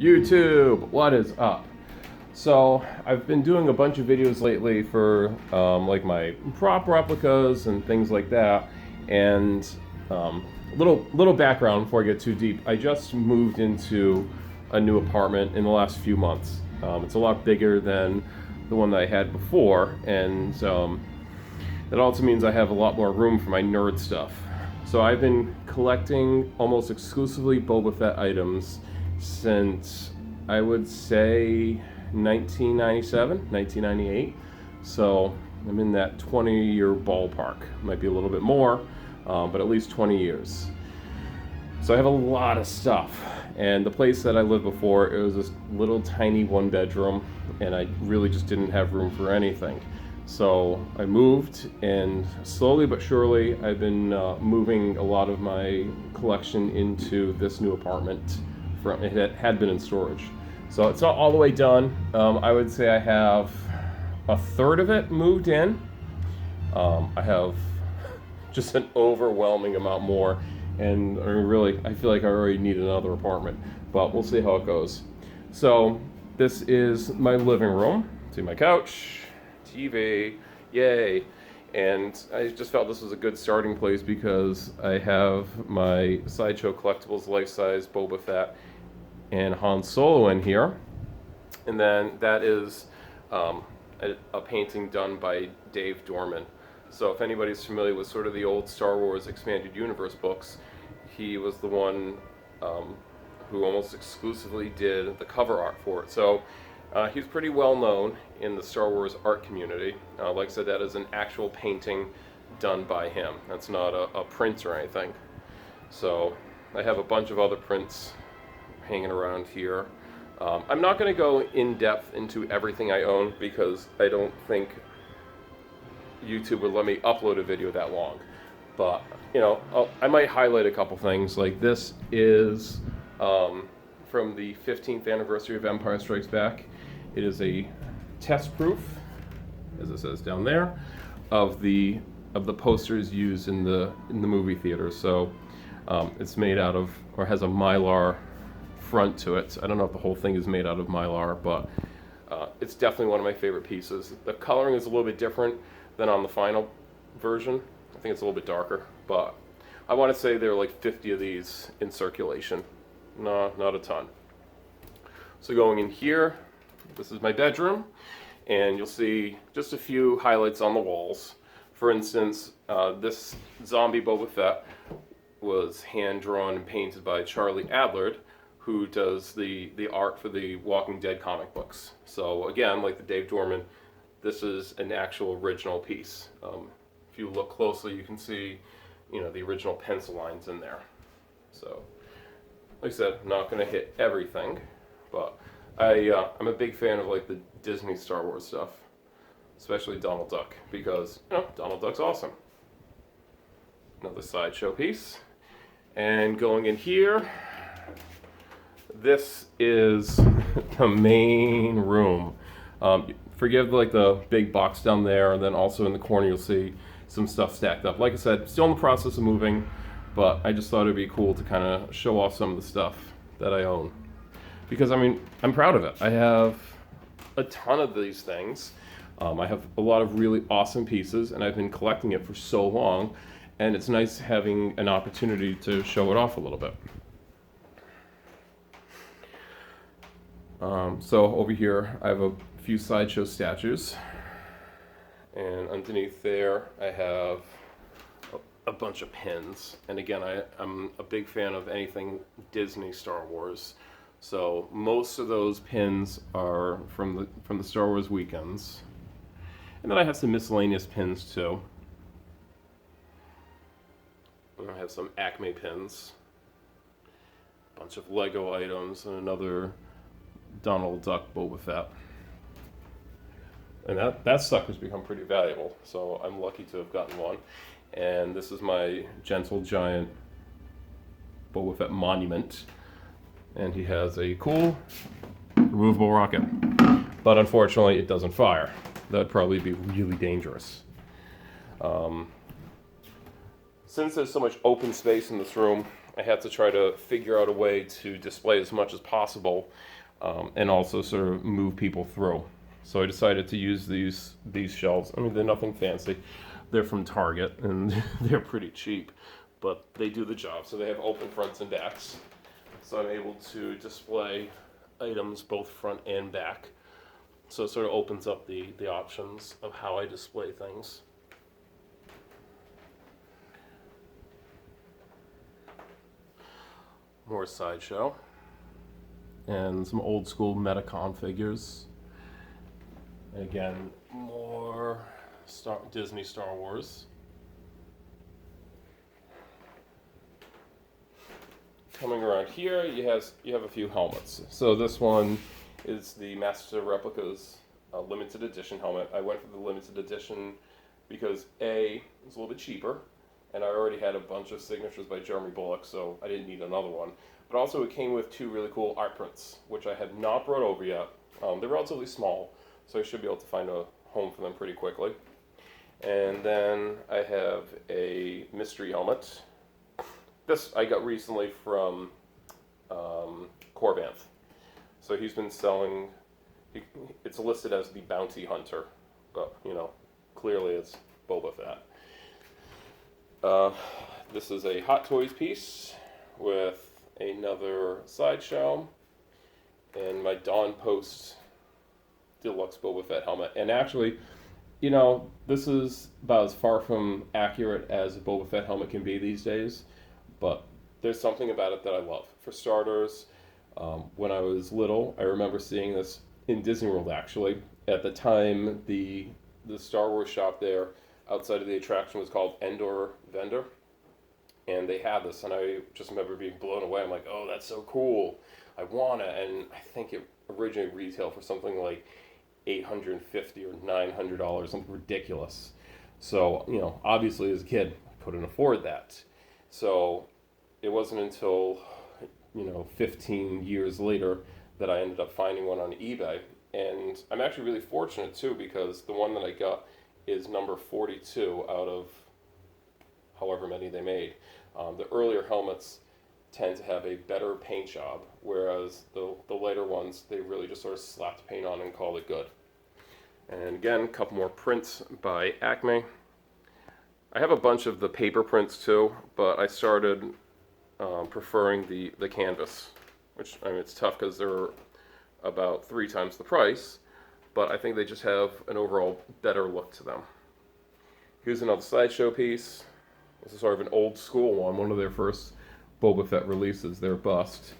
YouTube, what is up? So I've been doing a bunch of videos lately for like my prop replicas and things like that. And little background before I get too deep. I just moved into a new apartment in the last few months. It's a lot bigger than the one that I had before, and that also means I have a lot more room for my nerd stuff. So I've been collecting almost exclusively Boba Fett items since, I would say, 1997, 1998. So I'm in that 20-year ballpark. Might be a little bit more, but at least 20 years. So I have a lot of stuff. And the place that I lived before, it was this little tiny one bedroom, and I really just didn't have room for anything. So I moved, and slowly but surely I've been moving a lot of my collection into this new apartment. It had been in storage. So it's not all the way done. I would say I have a third of it moved in. I have just an overwhelming amount more, and I feel like I already need another apartment, but we'll see how it goes. So this is my living room. See my couch, TV, yay. And I just felt this was a good starting place because I have my Sideshow Collectibles life-size Boba Fett and Han Solo in here. And then that is a painting done by Dave Dorman. So if anybody's familiar with sort of the old Star Wars Expanded Universe books, he was the one who almost exclusively did the cover art for it. So he's pretty well known in the Star Wars art community. Like I said, that is an actual painting done by him. That's not a print or anything. So I have a bunch of other prints hanging around here. I'm not going to go in depth into everything I own because I don't think YouTube would let me upload a video that long. But, you know, I might highlight a couple things. Like this is from the 15th anniversary of Empire Strikes Back. It is a test proof, as it says down there, of the posters used in the movie theater. So it's made out of, or has a Mylar front to it. I don't know if the whole thing is made out of Mylar, but it's definitely one of my favorite pieces. The coloring is a little bit different than on the final version. I think it's a little bit darker, but I want to say there are like 50 of these in circulation. No, not a ton. So going in here, this is my bedroom, and you'll see just a few highlights on the walls. For instance, this zombie Boba Fett was hand-drawn and painted by Charlie Adlard, who does the art for the Walking Dead comic books. So again, like the Dave Dorman, this is an actual original piece. If you look closely, you can see, you know, the original pencil lines in there. So, like I said, I'm not going to hit everything, but I'm a big fan of like the Disney Star Wars stuff, especially Donald Duck, because, you know, Donald Duck's awesome. Another sideshow piece. And going in here, this is the main room. Forgive like the big box down there, and then also in the corner you'll see some stuff stacked up. Like I said, still in the process of moving, but I just thought it'd be cool to kind of show off some of the stuff that I own. Because I mean, I'm proud of it. I have a ton of these things. I have a lot of really awesome pieces, and I've been collecting it for so long, and it's nice having an opportunity to show it off a little bit. So over here, I have a few sideshow statues, and underneath there, I have a bunch of pins. And again, I'm a big fan of anything Disney Star Wars. So most of those pins are from the Star Wars weekends, and then I have some miscellaneous pins too. And I have some Acme pins, a bunch of Lego items, and another Donald Duck Boba Fett. And that sucker's become pretty valuable, so I'm lucky to have gotten one. And this is my Gentle Giant Boba Fett monument. And he has a cool removable rocket. But unfortunately, it doesn't fire. That'd probably be really dangerous. Since there's so much open space in this room, I had to try to figure out a way to display as much as possible, and also sort of move people through. So I decided to use these shelves. I mean, they're nothing fancy. They're from Target, and they're pretty cheap, but they do the job. So they have open fronts and backs. So I'm able to display items both front and back. So it sort of opens up the options of how I display things. More Sideshow. And some old school Metacon figures. And again, more Disney Star Wars. Coming around here, you have a few helmets. So this one is the Master Replicas limited edition helmet. I went for the limited edition because A, it's a little bit cheaper, and I already had a bunch of signatures by Jeremy Bulloch, so I didn't need another one. But also it came with two really cool art prints, which I had not brought over yet. They're relatively small, so I should be able to find a home for them pretty quickly. And then I have a mystery helmet. This I got recently from Corbanth. So he's been selling, it's listed as the Bounty Hunter, but you know, clearly it's Boba Fett. This is a Hot Toys piece with another Sideshow and my Dawn Post Deluxe Boba Fett helmet. And actually, you know, this is about as far from accurate as a Boba Fett helmet can be these days, but there's something about it that I love. For starters, when I was little, I remember seeing this in Disney World actually. At the time, the Star Wars shop there outside of the attraction was called Endor Vendor, and they had this, and I just remember being blown away. I'm like, oh, that's so cool. I want it. And I think it originally retailed for something like $850 or $900, something ridiculous. So, you know, obviously as a kid, I couldn't afford that. So it wasn't until, you know, 15 years later that I ended up finding one on eBay. And I'm actually really fortunate too, because the one that I got is number 42 out of however many they made. The earlier helmets tend to have a better paint job, whereas the later ones, they really just sort of slapped paint on and called it good. And again, a couple more prints by Acme. I have a bunch of the paper prints too, but I started preferring the canvas, which, I mean, it's tough because they're about 3 times the price, but I think they just have an overall better look to them. Here's another Sideshow piece. This is sort of an old school one of their first Boba Fett releases, their bust.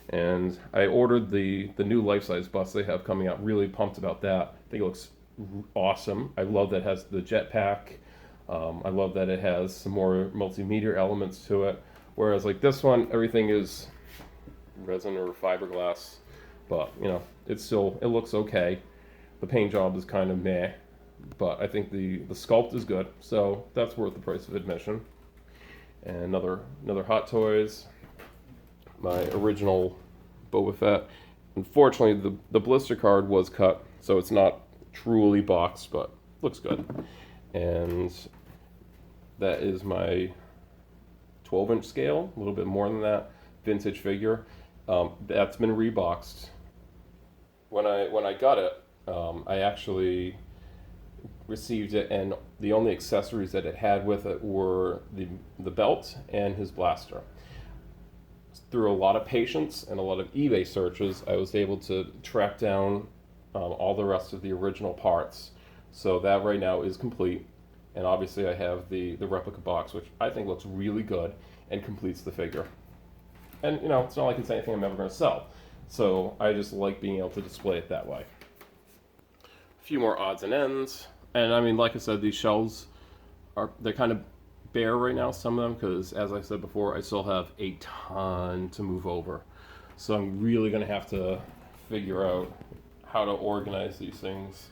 And I ordered the new life-size bust they have coming out. Really pumped about that. I think it looks awesome. I love that it has the jetpack. I love that it has some more multimedia elements to it. Whereas like this one, everything is resin or fiberglass. But, you know, it looks okay. The paint job is kind of meh. But I think the sculpt is good. So that's worth the price of admission. And another Hot Toys. My original Boba Fett. Unfortunately, the blister card was cut, so it's not truly boxed, but looks good. And that is my 12-inch scale, a little bit more than that, vintage figure. That's been reboxed. When I got it, I actually received it, and the only accessories that it had with it were the belt and his blaster. Through a lot of patience and a lot of eBay searches, I was able to track down all the rest of the original parts. So that right now is complete. And obviously I have the replica box, which I think looks really good and completes the figure. And, you know, it's not like it's anything I'm ever going to sell. So I just like being able to display it that way. A few more odds and ends. And I mean, like I said, these shelves they're kind of bare right now, some of them, because as I said before, I still have a ton to move over. So I'm really going to have to figure out how to organize these things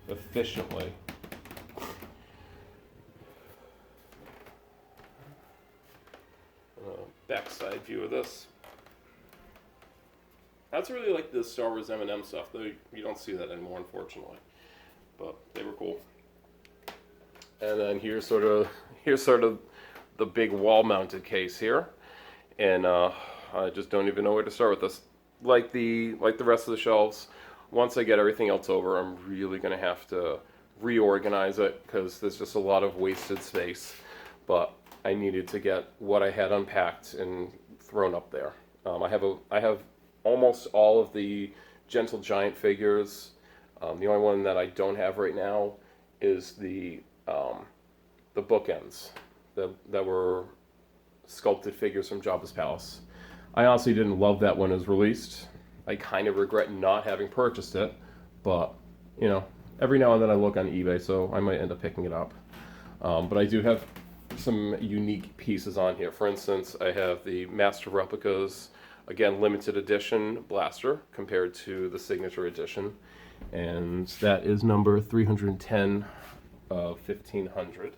efficiently. Backside view of this. That's really like the Star Wars M&M stuff, though you don't see that anymore, unfortunately. But they were cool. And then here's sort of the big wall-mounted case here. and I just don't even know where to start with this. Like the rest of the shelves, once I get everything else over, I'm really gonna have to reorganize it because there's just a lot of wasted space. But I needed to get what I had unpacked and thrown up there. I have almost all of the Gentle Giant figures. The only one that I don't have right now is the bookends that were sculpted figures from Jabba's palace. I honestly didn't love that when it was released. I kind of regret not having purchased it, but you know, every now and then I look on eBay, so I might end up picking it up. But I do have some unique pieces on here. For instance, I have the Master Replicas, again, limited edition blaster compared to the signature edition, and that is number 310 of 1500.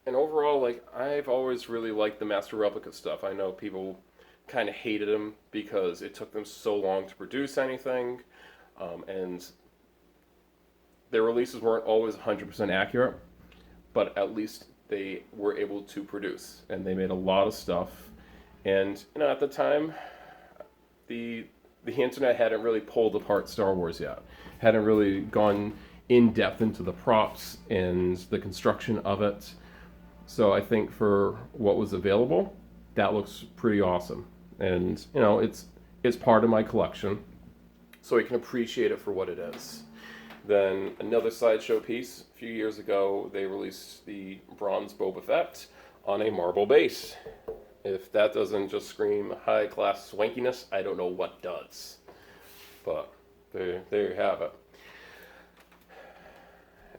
And overall, like, I've always really liked the Master Replica stuff. I know people kind of hated them because it took them so long to produce anything, and their releases weren't always 100% accurate, but at least they were able to produce, and they made a lot of stuff. And you know, at the time, the internet hadn't really pulled apart Star Wars yet, hadn't really gone in depth into the props and the construction of it. So I think for what was available, that looks pretty awesome. And you know, it's part of my collection, so I can appreciate it for what it is. Then another sideshow piece, a few years ago, they released the bronze Boba Fett on a marble base. If that doesn't just scream high-class swankiness, I don't know what does. But there you have it.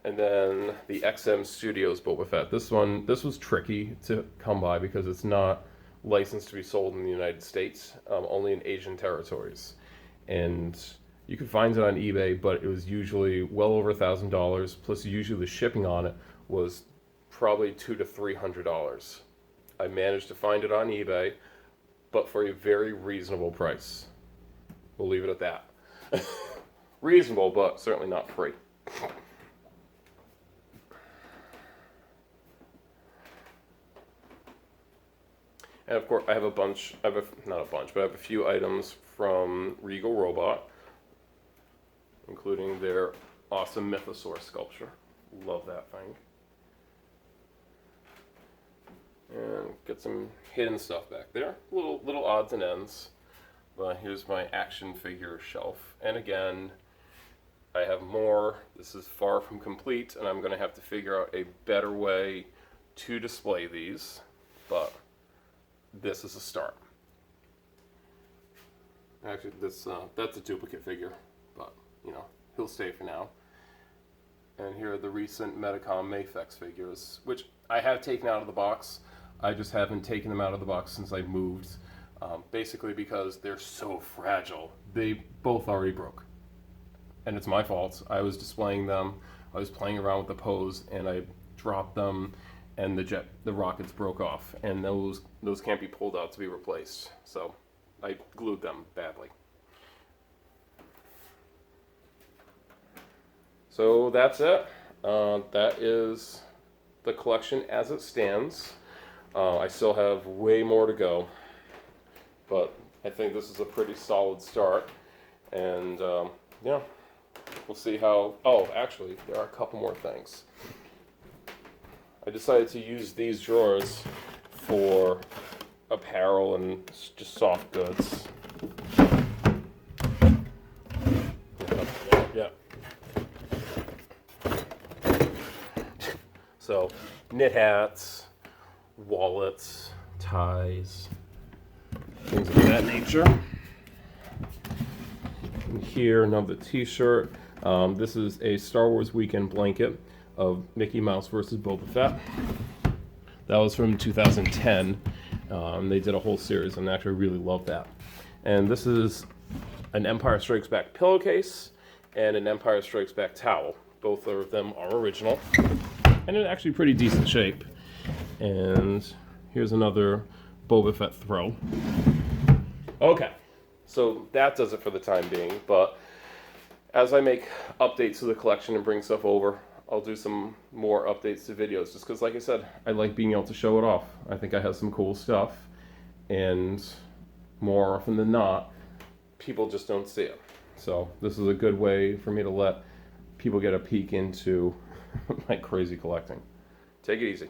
And then the XM Studios Boba Fett. This was tricky to come by because it's not licensed to be sold in the United States, only in Asian territories. And you could find it on eBay, but it was usually well over $1,000, plus usually the shipping on it was probably $200 to $300. I managed to find it on eBay, but for a very reasonable price. We'll leave it at that. Reasonable, but certainly not free. And of course, I have a few items from Regal Robot, including their awesome Mythosaur sculpture. Love that thing. And get some hidden stuff back there. Little odds and ends. But here's my action figure shelf. And again, I have more. This is far from complete, and I'm going to have to figure out a better way to display these. But this is a start. Actually, that's a duplicate figure, but you know, he'll stay for now. And here are the recent Metacom Mafex figures, which I have taken out of the box. I just haven't taken them out of the box since I moved, basically because they're so fragile. They both already broke, and it's my fault. I was displaying them, I was playing around with the pose, and I dropped them, and the rockets broke off, and those can't be pulled out to be replaced. So I glued them badly. So that's it. That is the collection as it stands. I still have way more to go, but I think this is a pretty solid start. And yeah, we'll see how. Oh, actually, there are a couple more things. I decided to use these drawers for apparel and just soft goods. Yeah. So, knit hats, wallets, ties, things of that nature. And here, another t-shirt. This is a Star Wars weekend blanket of Mickey Mouse versus Boba Fett. That was from 2010. They did a whole series, and I actually really love that. And this is an Empire Strikes Back pillowcase and an Empire Strikes Back towel. Both of them are original and in actually pretty decent shape. And here's another Boba Fett throw. Okay, so that does it for the time being, but as I make updates to the collection and bring stuff over, I'll do some more updates to videos, just because, like I said, I like being able to show it off. I think I have some cool stuff, and more often than not, people just don't see it. So this is a good way for me to let people get a peek into my crazy collecting. Take it easy.